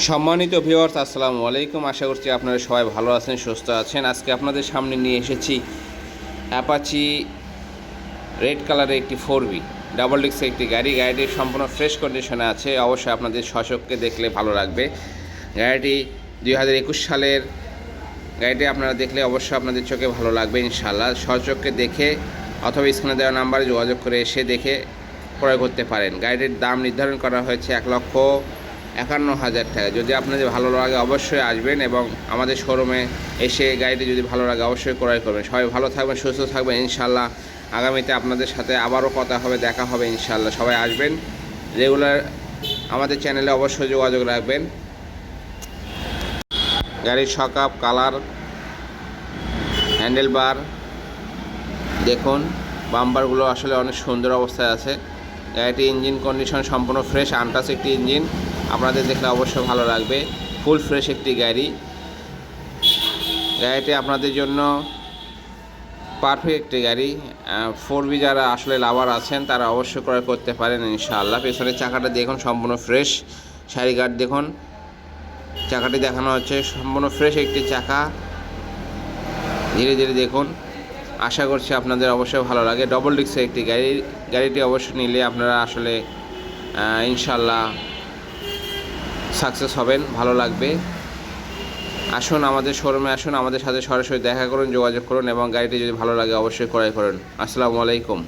সম্মানিত ভিউয়ার্স, আসসালামু আলাইকুম। আশা করছি আপনারা সবাই ভালো আছেন, সুস্থ আছেন। আজকে আপনাদের সামনে নিয়ে এসেছি অ্যাপাচি রেড কালারের একটি 4B ডাবল ডিস্কের একটি গাড়ি। গাড়িটি সম্পূর্ণ ফ্রেশ কন্ডিশনে আছে। অবশ্যই আপনাদের স্বচক্ষে দেখলে ভালো লাগবে। গাড়িটি 2021 সালের গাড়িটি আপনারা দেখলে অবশ্যই আপনাদের চোখে ভালো লাগবে ইনশাআল্লাহ। স্বচক্ষে দেখে অথবা স্ক্রিনে দেওয়া নাম্বারে যোগাযোগ করে এসে দেখে ক্রয় করতে পারেন। গাড়িটির দাম নির্ধারণ করা হয়েছে 1,51,000 টাকা। যদি আপনাদের ভালো লাগে অবশ্যই আসবেন এবং আমাদের শোরুমে এসে গাড়িটি যদি ভালো লাগে অবশ্যই ক্রয় করবেন। সবাই ভালো থাকবেন, সুস্থ থাকবেন ইনশাআল্লাহ। আগামীতে আপনাদের সাথে আবারও কথা হবে, দেখা হবে ইনশাআল্লাহ। সবাই আসবেন, রেগুলার আমাদের চ্যানেলে অবশ্যই যোগাযোগ রাখবেন। গাড়ির শকআপ, কালার, হ্যান্ডেল বার দেখুন, বাম্পারগুলো আসলে অনেক সুন্দর অবস্থায় আছে। গাড়িটি ইঞ্জিন কন্ডিশন সম্পূর্ণ ফ্রেশ, আনটাচ একটি ইঞ্জিন। আপনাদের দেখলে অবশ্যই ভালো লাগবে। ফুল ফ্রেশ একটি গাড়ি। গাড়িটি আপনাদের জন্য পারফেক্ট একটি গাড়ি। 4B যারা আসলে লাভার আছেন তারা অবশ্যই ক্রয় করতে পারেন ইনশাআল্লাহ। পেছনের চাকাটা দেখুন সম্পূর্ণ ফ্রেশ। সারি গার্ড দেখুন, চাকাটি দেখানো হচ্ছে সম্পূর্ণ ফ্রেশ একটি চাকা। ধীরে ধীরে দেখুন, আশা করছি আপনাদের অবশ্যই ভালো লাগে। ডবল ডিস্কের একটি গাড়িটি অবশ্যই নিলে আপনারা আসলে ইনশাআল্লাহ সাকসেস হবেন, ভালো লাগবে। আসুন আমাদের শোরুমে আসুন, আমাদের সাথে সরাসরি দেখা করুন, যোগাযোগ করুন এবং গাড়িটি যদি ভালো লাগে অবশ্যই ক্রয় করুন। আসসালামু আলাইকুম।